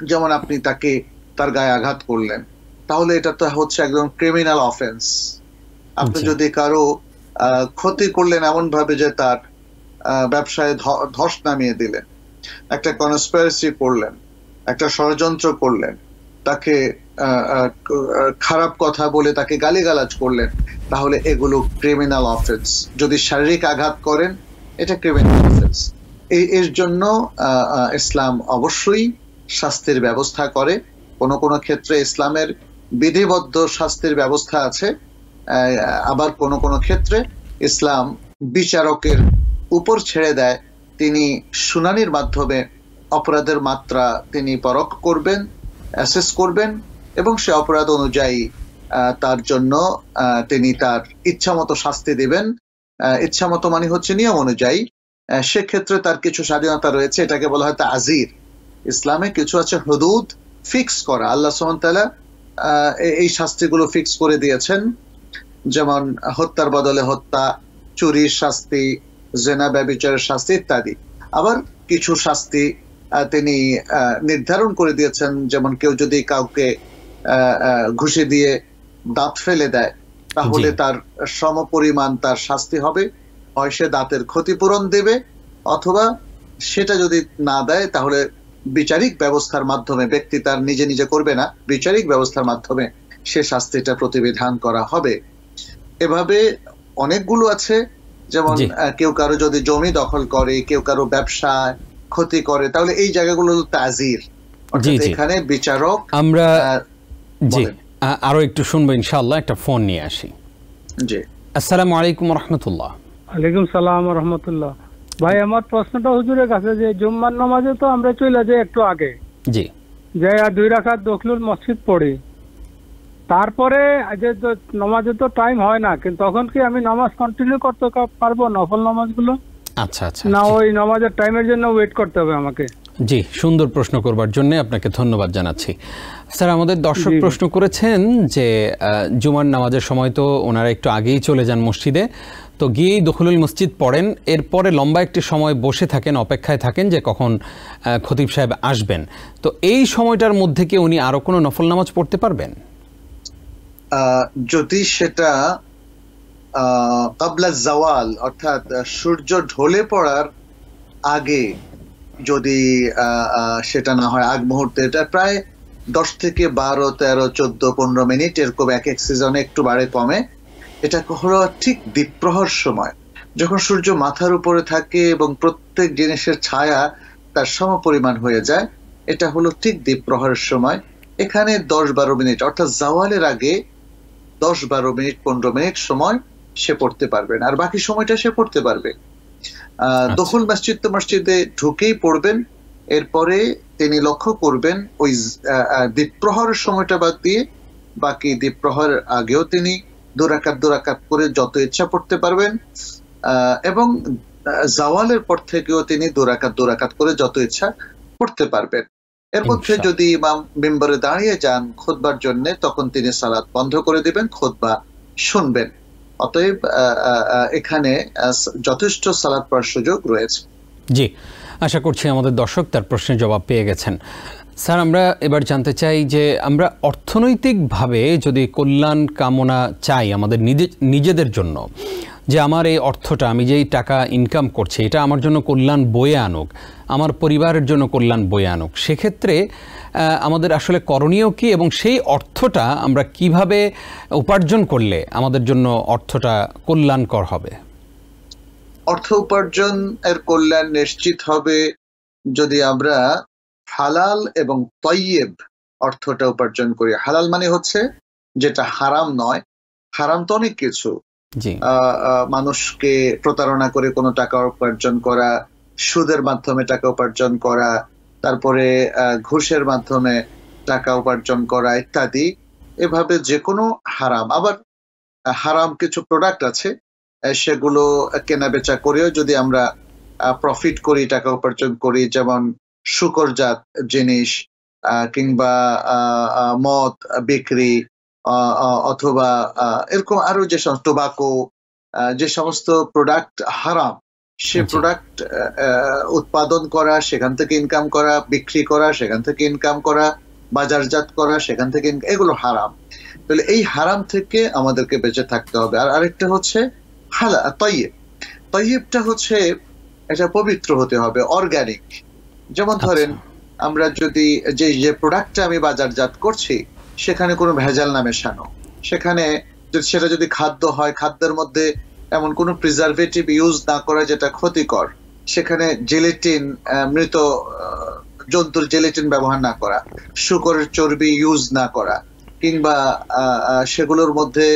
Speaker 2: যেমন আপনি তাকে তার গায়ে আঘাত করলেন, তাহলে এটা তো হচ্ছে একদম ক্রিমিনাল অফেন্স। আপনি যদি কারো ক্ষতি করলেন এমন ভাবে যে তার ব্যবসায় ধস নামিয়ে দিলেন, একটা কনস্পিরেসি করলেন, একটা ষড়যন্ত্র করলেন, তাকে খারাপ কথা বলে তাকে গালিগালাজ করলেন, তাহলে এগুলো ক্রিমিনাল অফেন্স। যদি শারীরিক আঘাত করেন, এটা ক্রিমিনাল অফেন্স। এর জন্য ইসলাম অবশ্যই শাস্তির ব্যবস্থা করে। কোনো কোনো ক্ষেত্রে ইসলামের বিধিবদ্ধ শাস্তির ব্যবস্থা আছে, আবার কোনো কোনো ক্ষেত্রে ইসলাম বিচারকের উপর ছেড়ে দেয়। তিনি শুনানির মাধ্যমে অপরাধের মাত্রা তিনি পরখ করবেন, অ্যাসেস করবেন এবং সে অপরাধ অনুযায়ী তার জন্য তিনি তার ইচ্ছামতো শাস্তি দিবেন। ইচ্ছামতো মানে হচ্ছে নিয়ম অনুযায়ী। সেক্ষেত্রে তার কিছু স্বাধীনতা রয়েছে, এটাকে বলা হয় তাজির। ইসলামে কিছু আছে হুদুদ ফিক্স করা, আল্লাহ সুবহানাহু ওয়া তাআলা এই শাস্তিগুলো ফিক্স করে দিয়েছেন, যেমন হত্যার বদলে হত্যা, চুরির শাস্তি, জেনা ব্যভিচারের শাস্তি ইত্যাদি। আবার কিছু শাস্তি তিনি নির্ধারণ করে দিয়েছেন, যেমন কেউ যদি কাউকে ঘুষি দিয়ে দাঁত ফেলে দেয় তাহলে তার সমপরিমাণ তার শাস্তি হবে, হয় সে দাঁতের ক্ষতিপূরণ দেবে, অথবা সেটা যদি না দেয় তাহলে বিচারিক ব্যবস্থার মাধ্যমে, ব্যক্তি তার নিজে নিজে করবে না, বিচারিক ব্যবস্থার মাধ্যমে সে শাস্তিটা প্রতিবিধান করা হবে। এভাবে অনেকগুলো আছে, যেমন কেউ কারো যদি জমি দখল করে, কেউ কারো ব্যবসা ক্ষতি করে, তাহলে এই জায়গাগুলো তাজির, এখানে বিচারক।
Speaker 1: আমরা আরো একটু শুনবো ইনশাআল্লাহ, একটা ফোন নিয়ে আসি।
Speaker 2: জি,
Speaker 1: আসসালামু আলাইকুম ওয়া রাহমাতুল্লাহ।
Speaker 3: ওয়ালাইকুম সালাম ওয়া রাহমাতুল্লাহ। ভাই, আমার প্রশ্নটা হুজুরের কাছে, যে জুম্মার নামাজে তো আমরা চলে যাই একটু আগে,
Speaker 1: জি,
Speaker 3: যে 2 রাকাত দখলুল মসজিদ পড়ি, তারপরে যে নামাজে তো টাইম হয় না, কিন্তু তখন কি আমি নামাজ কন্টিনিউ করতে পারবো নফল নামাজগুলো?
Speaker 1: আচ্ছা আচ্ছা,
Speaker 3: না ওই নামাজের টাইমের জন্য ওয়েট করতে হবে আমাকে?
Speaker 1: জি, সুন্দর প্রশ্ন করবার জন্য আপনাকে ধন্যবাদ জানাচ্ছি। স্যার, আমাদের দর্শক প্রশ্ন করেছেন যে জুমার নামাজের সময় তো ওনারা একটু আগেই চলে যান মসজিদে, তো গিয়েই দখলুল মসজিদ পড়েন, এরপরে লম্বা একটি সময় বসে থাকেন, অপেক্ষায় থাকেন যে কখন খতিব সাহেব আসবেন। তো এই সময়টার মধ্যে কি উনি আরো কোনো নফল নামাজ পড়তে পারবেন?
Speaker 2: যদি সেটা কাবলা জাওয়াল, অর্থাৎ সূর্য ঢলে পড়ার আগে যদি সেটা না হয়, আগ মুহূর্তে, এটা প্রায় 10 থেকে 12, 13, 14, 15 মিনিট এরকম এক এক সিজনে একটু বাড়ে কমে। এটা হলো ঠিক দ্বীপ্রহর সময়, যখন সূর্য মাথার উপরে থাকে এবং প্রত্যেক জিনিসের ছায়া তার সমপরিমাণ হয়ে যায়, এটা হলো ঠিক দ্বীপ্রহরের সময়। এখানে 10-12 মিনিট, অর্থাৎ জাওয়ালের আগে 10-12 মিনিট 15 মিনিট সময় সে পড়তে পারবেন, আর বাকি সময়টা সে পড়তে পারবে। দখল মসজিদে ঢুকেই পড়বেন। এরপরে তিনি লক্ষ্য করবেন ওই দ্বীপ্রহরের সময়টা বাদ দিয়ে বাকি দ্বীপ্রহর আগেও তিনি 2 রাকাত করে যত ইচ্ছা পড়তে পারবেন, এবং জাওয়ালের পর থেকেও তিনি 2 রাকাত করে যত ইচ্ছা পড়তে পারবেন। এর মধ্যে যদি ইমাম মিম্বরে দাঁড়িয়ে যান খুতবার জন্য, তখন তিনি সালাত বন্ধ করে দিবেন, খুতবা শুনবেন। অতএব এখানে যথেষ্ট সালাত পড়ার সুযোগ রয়েছে।
Speaker 1: জি, আশা করছি আমাদের দর্শক তার প্রশ্নের জবাব পেয়ে গেছেন। স্যার, আমরা এবার জানতে চাই যে আমরা অর্থনৈতিকভাবে যদি কল্যাণ কামনা চাই আমাদের নিজেদের জন্য, যে আমার এই অর্থটা, আমি যেই টাকা ইনকাম করছি, এটা আমার জন্য কল্যাণ বয়ে আনুক, আমার পরিবারের জন্য কল্যাণ বয়ে আনুক, সেক্ষেত্রে আমাদের আসলে করণীয় কি, এবং সেই অর্থটা আমরা কিভাবে উপার্জন করলে আমাদের জন্য অর্থটা কল্যাণকর হবে?
Speaker 2: অর্থ উপার্জন এর কল্যাণ নিশ্চিত হবে যদি আমরা হালাল এবং তয়্যিব অর্থটা উপার্জন করি। হালাল মানে হচ্ছে যেটা হারাম নয়। হারাম তো অনেক কিছু, মানুষকে প্রতারণা করে কোনো টাকা উপার্জন করা, সুদের মাধ্যমে টাকা উপার্জন করা, তারপরে ঘুষের মাধ্যমে টাকা উপার্জন করা ইত্যাদি। এভাবে যে কোনো হারাম। আবার হারাম কিছু প্রোডাক্ট আছে, সেগুলো কেনা বেচা করেও যদি আমরা প্রফিট করি, টাকা উপার্জন করি, যেমন শুকরজাত জিনিস কিংবা মদ বিক্রি, অথবা এরকম আরো যে সমস্ত টোবাকো, যে সমস্ত প্রোডাক্ট হারাম, সে প্রোডাক্ট উৎপাদন করা, সেখান থেকে ইনকাম করা, বিক্রি করা, সেখান থেকে ইনকাম করা, বাজারজাত করা, সেখান থেকে এগুলো হারাম। তাহলে এই হারাম থেকে আমাদেরকে বেঁচে থাকতে হবে। আর আরেকটা হচ্ছে তয়্যিব। তয়্যিবটা হচ্ছে এটা পবিত্র হতে হবে, অর্গানিক। যেমন ধরেন, আমরা যদি যে প্রোডাক্টটা আমি বাজারজাত করছি সেখানে কোনো ভেজাল না মেশানো, সেখানে সেটা যদি খাদ্য হয়, খাদ্যের মধ্যে এমন কোনো প্রিজারভেটিভ ইউজ না করা যেটা ক্ষতিকর, সেখানে জেলেটিন, মৃত জন্তুর জেলেটিন ব্যবহার না করা, শূকরের চর্বি ইউজ না করা, কিংবা সেগুলোর মধ্যে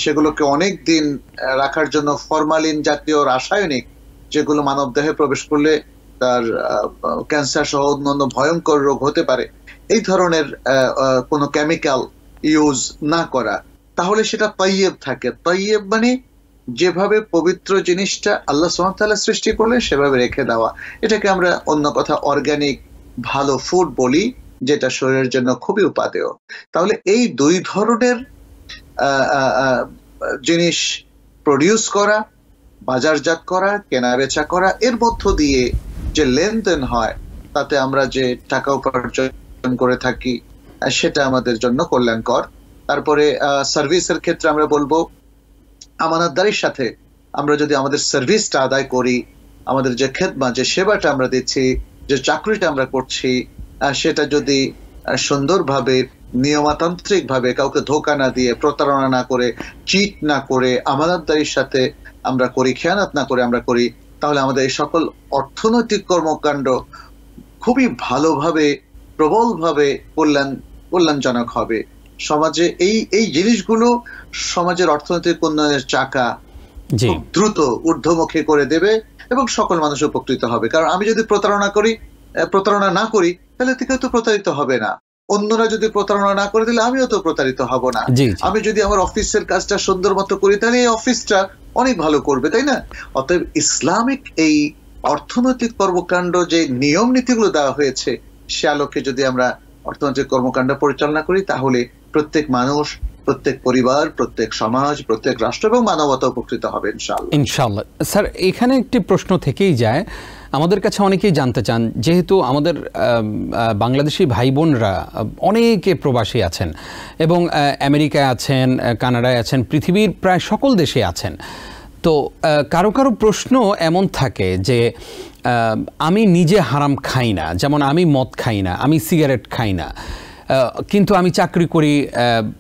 Speaker 2: সেগুলোকে অনেক দিন রাখার জন্য ফরমালিন জাতীয় রাসায়নিক, যেগুলো মানব দেহে প্রবেশ করলে তার ক্যান্সার সহ অন্যান্য ভয়ঙ্কর রোগ হতে পারে, এই ধরনের কোনো কেমিক্যাল ইউজ না করা, তাহলে সেটা তাইয়েব থাকে। তাইয়েব মানে যেভাবে পবিত্র জিনিসটা আল্লাহ সুবহানাহু ওয়া তাআলা সৃষ্টি করলেন সেভাবে রেখে দেওয়া। এটাকে আমরা অন্য কথা অর্গানিক ভালো ফুড বলি, যেটা শরীরের জন্য খুবই উপাদেয়। তাহলে এই দুই ধরনের জিনিস প্রডিউস করা, বাজারজাত করা, কেনা বেচা করা, এর মধ্য দিয়ে যে লেনদেন হয় তাতে আমরা যে টাকা উপার্জন করে থাকি সেটা আমাদের জন্য কল্যাণকর। তারপরে সার্ভিসের ক্ষেত্রে আমরা বলবো আমানতদারির সাথে আমরা যদি আমাদের সার্ভিসটা আদায় করি, আমাদের যে খেদমত, যে সেবাটা আমরা দিচ্ছি, যে চাকরিটা আমরা করছি, সেটা যদি সুন্দরভাবে নিয়মতান্ত্রিক ভাবে কাউকে ধোঁকা না দিয়ে, প্রতারণা না করে, চিট না করে, আমানতদারির সাথে আমরা করি, খেয়ানত না করে আমরা করি, তাহলে আমাদের এই সকল অর্থনৈতিক কর্মকাণ্ড খুবই ভালোভাবে, প্রবলভাবে কল্যাণজনক হবে। সমাজে এই জিনিসগুলো সমাজের অর্থনৈতিক উন্নয়নের চাকা খুব দ্রুত ঊর্ধ্বমুখী করে দেবে এবং সকল মানুষ উপকৃত হবে। কারণ আমি যদি প্রতারণা না করি তাহলে কেউ তো প্রতারিত হবে না, অন্যরা যদি প্রতারণা না করে দিলে আমিও তো প্রতারিত হব না। আমি যদি আমার অফিসের কাজটা সুন্দর মতো করি তাহলে এই অফিসটা অনেক ভালো করবে, তাই না? অতএব ইসলামিক এই অর্থনৈতিক কর্মকাণ্ড যে নিয়ম নীতিগুলো দেওয়া হয়েছে সে আলোকে যদি আমরা অর্থনৈতিক কর্মকাণ্ড পরিচালনা করি তাহলে প্রত্যেক মানুষ, প্রত্যেক পরিবার, প্রত্যেক সমাজ, প্রত্যেক রাষ্ট্র এবং মানবতা উপকৃত হবে ইনশাআল্লাহ।
Speaker 1: স্যার, এখানে একটি প্রশ্ন থেকেই যায়, আমাদের কাছে অনেকেই জানতে চান, যেহেতু আমাদের বাংলাদেশি ভাই বোনরা অনেকে প্রবাসী আছেন এবং আমেরিকায় আছেন, কানাডায় আছেন, পৃথিবীর প্রায় সকল দেশে আছেন, তো কারো কারো প্রশ্ন এমন থাকে যে আমি নিজে হারাম খাই না, যেমন আমি মদ খাই না, আমি সিগারেট খাই না, কিন্তু আমি চাকরি করি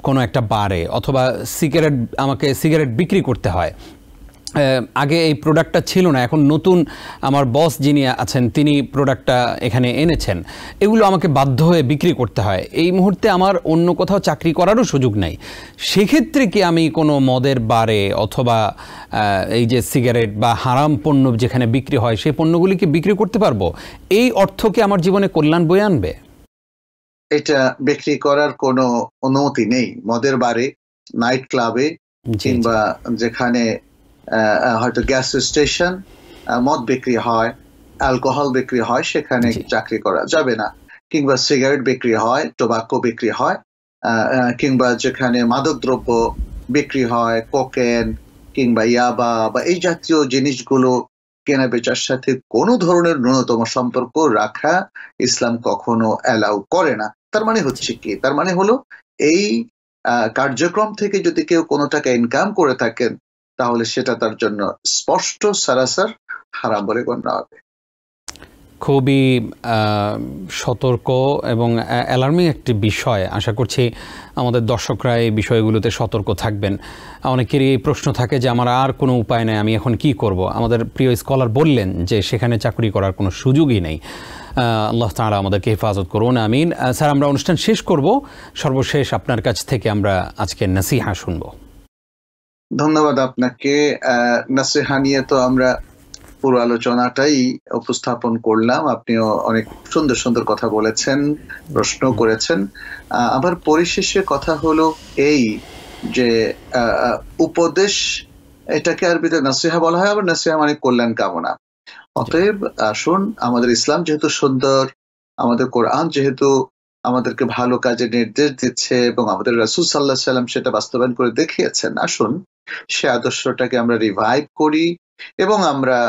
Speaker 1: কোনো একটা বারে, অথবা আমাকে সিগারেট বিক্রি করতে হয়। আগে এই প্রোডাক্টটা ছিল না, এখন নতুন আমার বস যিনি আছেন তিনি প্রোডাক্টটা এখানে এনেছেন, এগুলো আমাকে বাধ্য হয়ে বিক্রি করতে হয়। এই মুহূর্তে আমার অন্য কোথাও চাকরি করারও সুযোগ নাই। সেক্ষেত্রে কি আমি কোনো মদের বারে অথবা এই যে সিগারেট বা হারাম পণ্য যেখানে বিক্রি হয় সেই পণ্যগুলিকে বিক্রি করতে পারবো? এই অর্থ কি আমার জীবনে কল্যাণ বয়ে আনবে?
Speaker 2: এটা বিক্রি করার কোনো অনুমতি নেই। মদের বারে, নাইট ক্লাবে কিংবা যেখানে হয়তো গ্যাস স্টেশন মদ বিক্রি হয়, অ্যালকোহল বিক্রি হয়, সেখানে চাকরি করা যাবে না। কিংবা সিগারেট বিক্রি হয়, টোবাকো বিক্রি হয়, কিংবা যেখানে মাদক দ্রব্য বিক্রি হয়, কোকেন কিংবা ইয়াবা বা এই জাতীয় জিনিসগুলো কেনা বেচার সাথে কোনো ধরনের ন্যূনতম সম্পর্ক রাখা ইসলাম কখনো অ্যালাউ করে না। তার মানে হচ্ছে কি? তার মানে হলো এই কার্যক্রম থেকে যদি কেউ কোনো টাকা ইনকাম করে থাকেন তাহলে সেটা তার জন্য স্পষ্ট সারাসার হারাম বলে গণ্য হবে।
Speaker 1: খুবই সতর্ক এবং অ্যালার্মিং একটি বিষয়। আশা করছি আমাদের দর্শকরা এই বিষয়গুলোতে সতর্ক থাকবেন। অনেকেরই এই প্রশ্ন থাকে যে আমার আর কোনো উপায় নেই, আমি এখন কি করব? আমাদের প্রিয় স্কলার বললেন যে সেখানে চাকরি করার কোনো সুযোগই নেই। আল্লাহ তাআলা আমাদেরকে হেফাজত করুন, আমিন। স্যার, আমরা অনুষ্ঠান শেষ করব। সর্বশেষ আপনার কাছ থেকে আমরা আজকে নসিহা শুনব।
Speaker 2: ধন্যবাদ আপনাকে। নসিহা নিয়ে তো আমরা পুরো আলোচনাটাই উপস্থাপন করলাম। আপনিও অনেক সুন্দর সুন্দর কথা বলেছেন, প্রশ্ন করেছেন। আবার পরিশেষে কথা হলো এই যে উপদেশ, এটাকে আরবিতে নসিহা বলা হয়, আবার নসিহা মানে কল্যাণ কামনা। অতএব আসুন, আমাদের ইসলাম যেহেতু সুন্দর, আমাদের কোরআন যেহেতু আমাদেরকে ভালো কাজে নির্দেশ দিচ্ছে এবং আমাদের রাসূল সাল্লাল্লাহু আলাইহি ওয়াসাল্লাম সেটা বাস্তবায়ন করে দেখিয়েছেন, আসুন সে আদর্শটাকে আমরা রিভাইভ করি এবং আমরা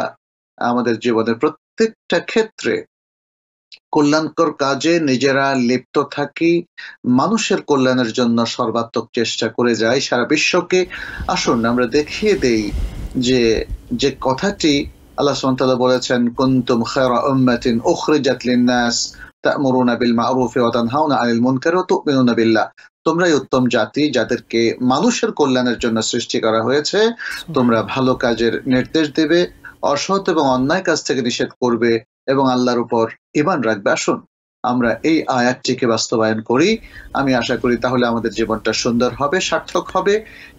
Speaker 2: আমাদের জীবনের প্রত্যেকটা ক্ষেত্রে কল্যাণকর কাজে নিজেরা লিপ্ত থাকি, মানুষের কল্যাণের জন্য সর্বাত্মক চেষ্টা করে যাই সারা বিশ্বকে। আসুন আমরা দেখিয়ে দেই যে যে কথাটি আল্লাহ সুবহানাহু ওয়া তাআলা বলেছেন, কুনতুম খায়রা উম্মাতিন উখরিজাত লিন-নাস তা'মুরুনা বিল মা'রুফি ওয়া তানহাউনা আনিল মুনকারি ওয়া তু'মিনুনা বিল্লাহ। তোমরাই উত্তম জাতি, যাদেরকে মানুষের কল্যাণের জন্য সৃষ্টি করা হয়েছে। তোমরা ভালো কাজের নির্দেশ দেবে, অসৎ এবং অন্যায় কাজ থেকে নিষেধ করবে এবং আল্লাহর উপর ঈমান রাখবে। আসুন আমরা এই আয়াতটিকে বাস্তবায়ন করি, আমি আশা করি তাহলে আমাদের জীবনটা সুন্দর হবে, সার্থক হবে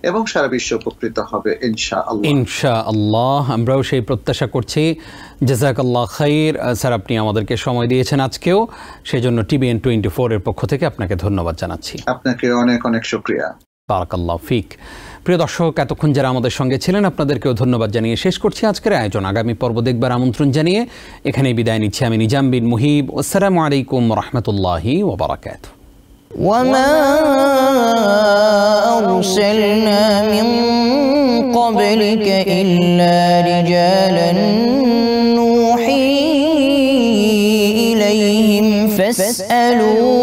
Speaker 2: এবং সারা বিশ্ব উপকৃত হবে ইনশাআল্লাহ।
Speaker 1: ইনশাআল্লাহ, আমরাও সেই প্রত্যাশা করছি। জাযাকাল্লাহ খাইর স্যার, আপনি আমাদেরকে সময় দিয়েছেন আজকেও, সেজন্য TBN 24 এর পক্ষ থেকে আপনাকে ধন্যবাদ জানাচ্ছি।
Speaker 2: আপনাকে অনেক অনেক শুকরিয়া।
Speaker 1: বারাকাল্লাহু ফিক। প্রিয় দর্শক, এতক্ষণ যারা আমাদের সঙ্গে ছিলেন আপনাদেরকেও ধন্যবাদ জানিয়ে শেষ করছি আজকের আয়োজন। আগামী পর্ব দেখবার আমন্ত্রণ জানিয়ে এখানেই বিদায় নিচ্ছি আমি নিজাম বিন মুহিব। আসসালামু আলাইকুম ওয়া রাহমাতুল্লাহি ওয়া বারাকাতুহু।
Speaker 4: وما أرسلنا من قبلك إلا رجالا نوحي إليهم فاسألوا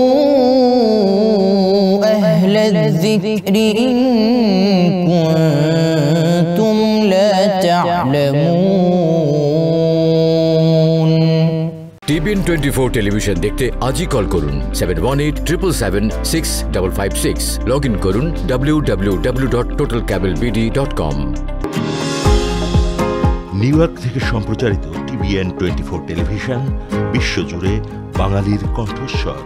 Speaker 4: أهل الذكر إن كنتم لا تعلمون।
Speaker 5: TBN 24 টেলিভিশন দেখতে আজই কল করুন 7187776556। লগ ইন করুন www.totalcablebd.com।
Speaker 6: নিউ ইয়র্ক থেকে সম্প্রচারিত TBN 24 টেলিভিশন বিশ্বজুড়ে বাঙালির কণ্ঠস্বর।